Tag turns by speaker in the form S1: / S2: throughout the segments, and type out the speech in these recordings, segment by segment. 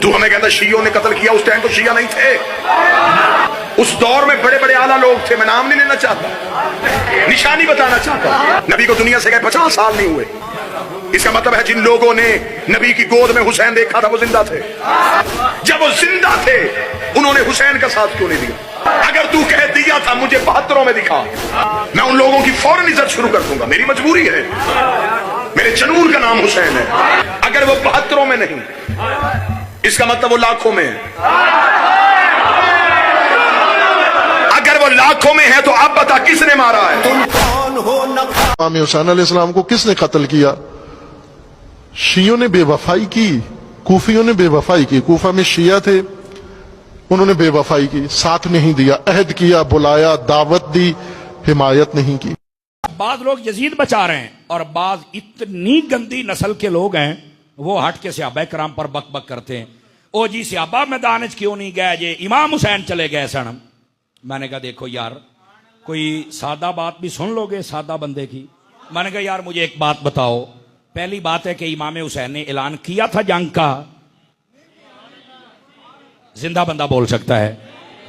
S1: तू हमें कहता शियों ने कत्ल किया, उस टाइम तो शिया नहीं थे। उस दौर में बड़े बड़े आला लोग थे, मैं नाम नहीं लेना चाहता, निशानी बताना चाहता। नबी को दुनिया से गए 50 साल नहीं हुए। इसका मतलब है जिन लोगों ने नबी की गोद में हुसैन देखा था वो जिंदा थे। जब वो जिंदा थे उन्होंने हुसैन का साथ क्यों नहीं दिया? अगर तू कह दिया था मुझे 72 में दिखा, मैं उन लोगों की फौरन इज्जत शुरू कर दूंगा। मेरी मजबूरी है, मेरे जनून का नाम हुसैन है। अगर वो 72 में नहीं, इसका मतलब वो लाखों में है। अगर वो लाखों में है तो आप बता किसने मारा है? तुम कौन हो?
S2: इमाम हुसैन अलैहिस्सलाम को किसने कत्ल किया? शियों ने बेवफाई की, कूफियों ने बेवफाई की। कूफा में शिया थे, उन्होंने बेवफाई की, साथ नहीं दिया, अहद किया, बुलाया, दावत दी, हिमायत नहीं की।
S3: बाद लोग यजीद बचा रहे हैं और बाद इतनी गंदी नस्ल के लोग हैं वो हट के सहाबा कराम पर बक बक करते हैं। ओ जी सहाबा मैदान क्यों नहीं गए, जे इमाम हुसैन चले गए सन। मैंने कहा देखो यार, कोई सादा बात भी सुन लोगे सादा बंदे की। मैंने कहा यार मुझे एक बात बताओ, पहली बात है कि इमाम हुसैन ने ऐलान किया था जंग का? जिंदा बंदा बोल सकता है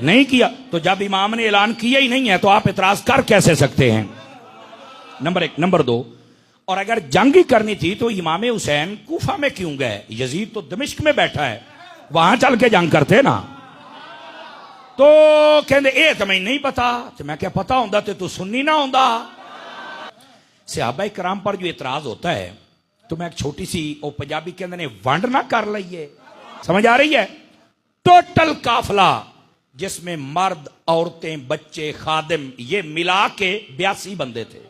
S3: नहीं किया। तो जब इमाम ने ऐलान किया ही नहीं है तो आप इतराज कर कैसे सकते हैं? नंबर 1। नंबर 2, और अगर जंग ही करनी थी तो इमाम हुसैन कूफा में क्यों गए? यजीद तो दमिश्क में बैठा है, वहां चल के जंग करते ना। तो कहते ए तुम्हें नहीं पता। तो मैं क्या पता होता तो तू सुन्नी ना होता। सहाबा कराम पर जो इतराज होता है तो मैं एक छोटी सी ओ पंजाबी के अंदर वंड ना कर लइए, समझ आ रही है? टोटल काफला जिसमें मर्द, औरतें, बच्चे, खादिम ये मिला के 82 बंदे थे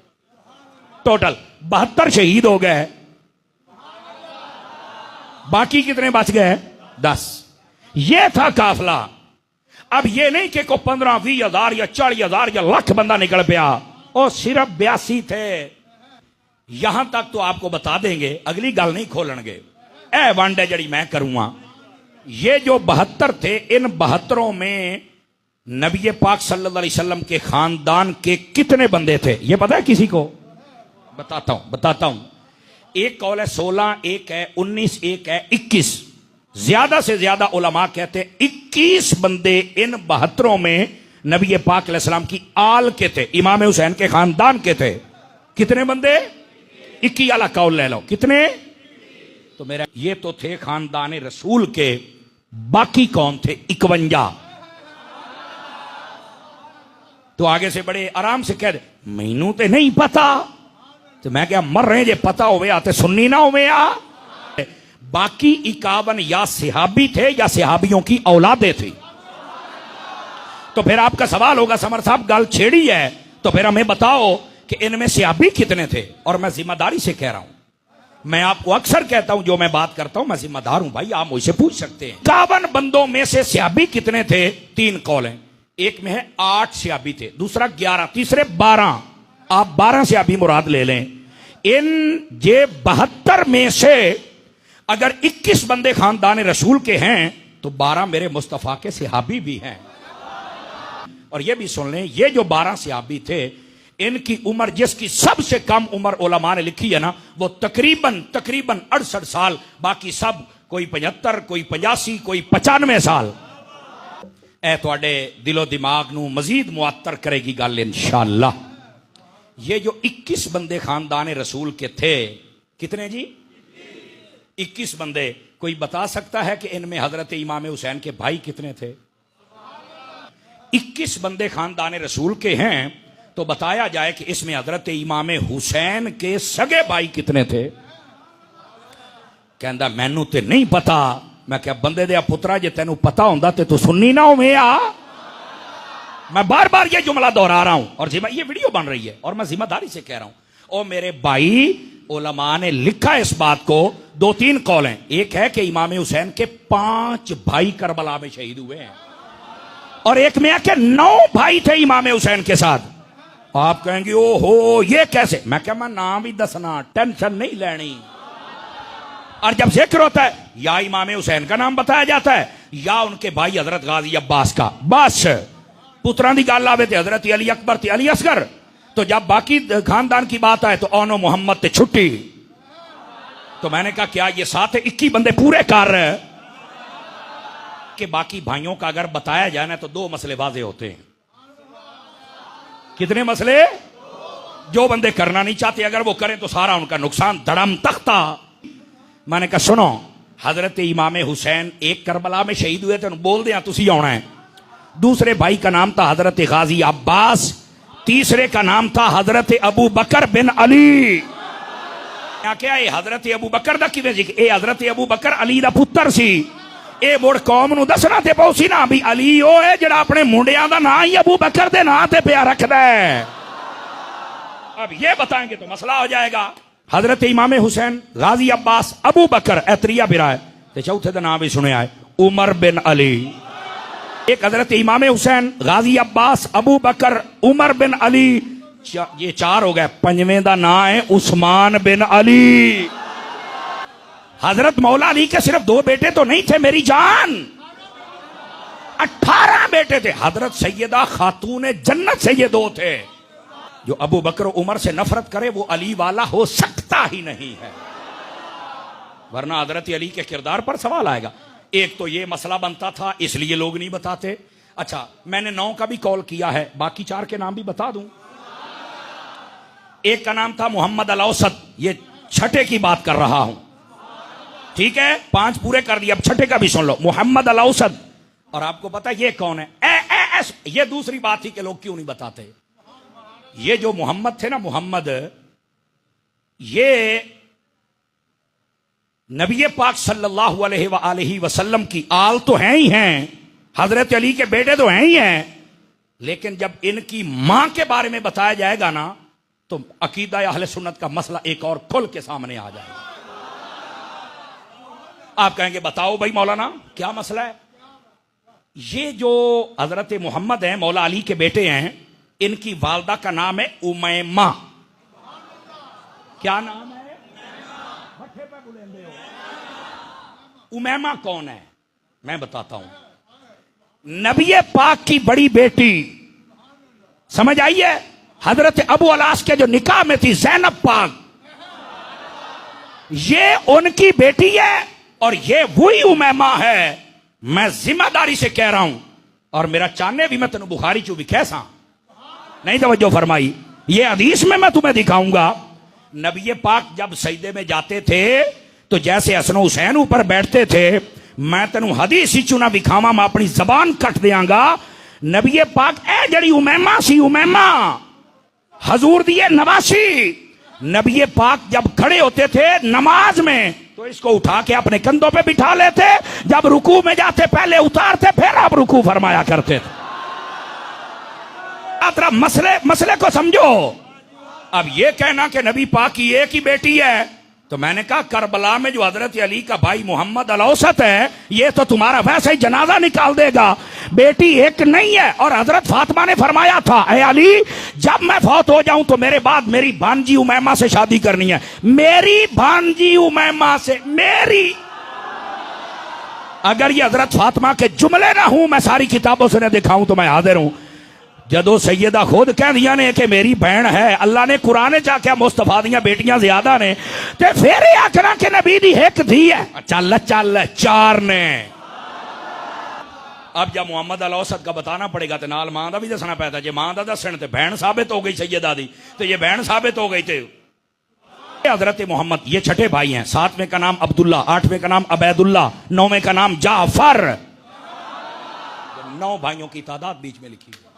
S3: टोटल। 72 शहीद हो गए, बाकी कितने बच गए? 10। ये था काफला। अब ये नहीं कि को 15-20 हजार या 40 हजार या लाख बंदा निकल पाया, और सिर्फ 82 थे। यहां तक तो आपको बता देंगे, अगली गल नहीं खोलणगे। ए वंड है जड़ी मैं करूंगा। ये जो 72 थे, इन 72 में नबी पाक सल्लल्लाहु अलैहि वसल्लम के खानदान के कितने बंदे थे ये पता है किसी को? बताता हूं। एक कौल है 16, एक है 19, एक है 21। ज्यादा से ज्यादा उलमा कहते हैं 21 बंदे इन 72 में नबी पाक अलैहि सलाम की आल के थे, इमाम हुसैन के खानदान के थे। कितने बंदे? 21 वाला कौल ले लो। कितने? तो मेरा ये तो थे खानदान रसूल के, बाकी कौन थे? 51। तो आगे से बड़े आराम से कह दे मैनू तो नहीं पता। तो मैं क्या मर रहे जे पता होवे आते सुन्नी ना होवे आ। बाकी 51 या सिहाबी थे या सिहाबियों की औलादे थी। तो फिर आपका सवाल होगा समर साहब गल छेड़ी है तो फिर हमें बताओ कि इनमें सिहाबी कितने थे? और मैं जिम्मेदारी से कह रहा हूं, मैं आपको अक्सर कहता हूं जो मैं बात करता हूं मैं जिम्मेदार हूं भाई, आप मुझसे पूछ सकते हैं। 51 बंदों में से सिहाबी कितने थे? 3 कौल हैं। एक में है 8 सिहाबी थे, दूसरा 11, तीसरे 12। आप 12 सिहाबी मुराद ले लें। इन जे 72 में से अगर 21 बंदे खानदान रसूल के हैं तो 12 मेरे मुस्तफा के सिहाबी भी हैं। और ये भी सुन लें, ये जो 12 सिहाबी थे इनकी उम्र, जिसकी सबसे कम उम्र उलमा ने लिखी है ना, वो तकरीबन 68 साल, बाकी सब कोई 75, कोई 85, कोई 95 साल। ए तुहाडे दिलो दिमाग नू मजीद मुअत्तर करेगी गल इंशाअल्लाह। ये जो 21 बंदे खानदान रसूल के थे, कितने जी? 21 बंदे। कोई बता सकता है कि इनमें हजरत इमाम हुसैन के भाई कितने थे? 21 बंदे खानदान रसूल के हैं तो बताया जाए कि इसमें हजरत इमाम हुसैन के सगे भाई कितने थे? कहता मैनू ते नहीं पता। मैं क्या बंदे दे पुत्रा जे तेनू पता होंदा ते तू सुन्नी ना होवे आ। मैं बार बार ये जुमला दोहरा रहा हूं और ये वीडियो बन रही है और मैं जिम्मेदारी से कह रहा हूं। ओ मेरे भाई, उलमा ने लिखा इस बात को, 2-3 कौल हैं। एक है कि इमाम हुसैन के 5 भाई करबला में शहीद हुए हैं और एक में है कि 9 भाई थे इमाम हुसैन के साथ। आप कहेंगे ओहो ये कैसे? मैं क्या मैं नाम ही दसना, टेंशन नहीं लेनी। और जब जिक्र होता है या इमाम हुसैन का नाम बताया जाता है या उनके भाई हजरत गाजी अब्बास का, बस पुत्रा की गल आवे तो हजरत अली अकबर ते अली असगर। तो जब बाकी खानदान की बात आए तो ओनो मोहम्मद ते छुट्टी। तो मैंने कहा क्या ये साथ 21 बंदे पूरे कर? के बाकी भाइयों का अगर बताया जाए ना तो दो मसले वाजे होते हैं। कितने मसले? जो बंदे करना नहीं चाहते अगर वो करें तो सारा उनका नुकसान धड़म तख्ता। मैंने कहा सुनो, हजरत इमाम हुसैन एक करबला में शहीद हुए थे, बोल दिया तुसी आना है। दूसरे भाई का नाम था हजरत गाजी अब्बास, तीसरे का नाम था हजरत अबू बकर बिन अली। क्या ये हजरत अबू बकर दा किवें जी? ये हजरत अबू बकर अली दा पुत्र सी। ये मुड़ कौम नूं दसना ते पौसी ना भी अली ओ है जिहड़ा अपने मुंडियां दा नाम ही अबू बकर दे नाम ते पिया रखदा है। अब ये बताएंगे तो मसला हो जाएगा। हजरत इमाम हुसैन, गाजी अब्बास, अबू बकर, एतरिया बिरा है। ते चौथे दा नाम भी सुनिया है, उमर बिन अली। एक हजरत इमाम हुसैन, गाजी अब्बास, अबू बकर, उमर बिन अली, ये चार हो गए। पंजवें दा नाम है उस्मान बिन अली। हजरत मौला अली के सिर्फ दो बेटे तो नहीं थे मेरी जान, 18 बेटे थे। हजरत सैयदा खातून जन्नत से ये दो थे। जो अबू बकर उमर से नफरत करे वो अली वाला हो सकता ही नहीं है, वरना हजरत अली के किरदार पर सवाल आएगा। एक तो ये मसला बनता था इसलिए लोग नहीं बताते। अच्छा, मैंने 9 का भी कॉल किया है, बाकी 4 के नाम भी बता दूं। एक का नाम था मोहम्मद अल औसत, ये छठे की बात कर रहा हूं, ठीक है? 5 पूरे कर दिए, अब छठे का भी सुन लो, मोहम्मद अल औसत। और आपको पता है ये कौन है? एस। ये दूसरी बात थी कि लोग क्यों नहीं बताते। ये जो मोहम्मद थे ना, मोहम्मद, ये नबी पाक सल्लल्लाहु अलैहि वसल्लम की आल तो हैं ही हैं, हजरत अली के बेटे तो हैं ही हैं, लेकिन जब इनकी मां के बारे में बताया जाएगा ना तो अकीदा अहले सुन्नत का मसला एक और खुल के सामने आ जाएगा। आप कहेंगे बताओ भाई मौलाना क्या मसला है? ये जो हजरत मोहम्मद हैं, मौला अली के बेटे हैं, इनकी वालदा का नाम है उमैमा। क्या नाम है? उमैमा कौन है? मैं बताता हूं। नबी पाक की बड़ी बेटी, समझ आई है? हजरत अबू अलास के जो निकाह में थी ज़ैनब पाक, ये उनकी बेटी है और ये वही उमैमा है। मैं जिम्मेदारी से कह रहा हूं और मेरा चाहने भी मैं तेन बुखारी चू भी कैसा नहीं तवज्जो फरमाई। ये हदीस में मैं तुम्हें दिखाऊंगा। नबी पाक जब सजदे में जाते थे तो जैसे हसन हुसैन ऊपर बैठते थे, मैं तेन हदीस ही चुना दिखावा, मैं अपनी जबान कट दियांगा। नबी पाक ए जड़ी उमैमा सी, उमैमा हजूर दिए नवासी। नबी पाक जब खड़े होते थे नमाज में तो इसको उठा के अपने कंधों पे बिठा लेते, जब रुकू में जाते पहले उतारते फिर आप रुकू फरमाया करते थे। मसले को समझो। अब ये कहना कि नबी पाक की एक ही बेटी है, तो मैंने कहा करबला में जो हजरत अली का भाई मोहम्मद अल औसत है, ये तो तुम्हारा वैसे ही जनाजा निकाल देगा। बेटी एक नहीं है। और हजरत फातिमा ने फरमाया था, ए अली जब मैं फौत हो जाऊं तो मेरे बाद मेरी भांजी उमैमा से शादी करनी है। मेरी भांजी उमैमा से, मेरी। अगर ये हजरत फातिमा के जुमले ना हूं, मैं सारी किताबों से न दिखाऊं तो मैं हाजिर हूं। जदों सैयदा खुद कह दिया ने कि मेरी बहन है, अल्लाह ने कुरान च आख्या मुस्तफा दियां बेटियां ज्यादा ने, ते फिर आखना कि नबी दी एक धी है। चल चल 4 ने। अब जब मोहम्मद अल औसत का बताना पड़ेगा तो नाल मां दा भी दसना पैदा। जे मां दा दसन ते बहन साबित हो गई सैयदा दी, तो ये बहन साबित हो गई। थे हजरत मोहम्मद, ये छठे भाई हैं। 7वें का नाम अब्दुल्ला, 8वें का नाम अबैदुल्ला, 9वें का नाम जाफर। 9 भाइयों की तादाद बीच में लिखी है।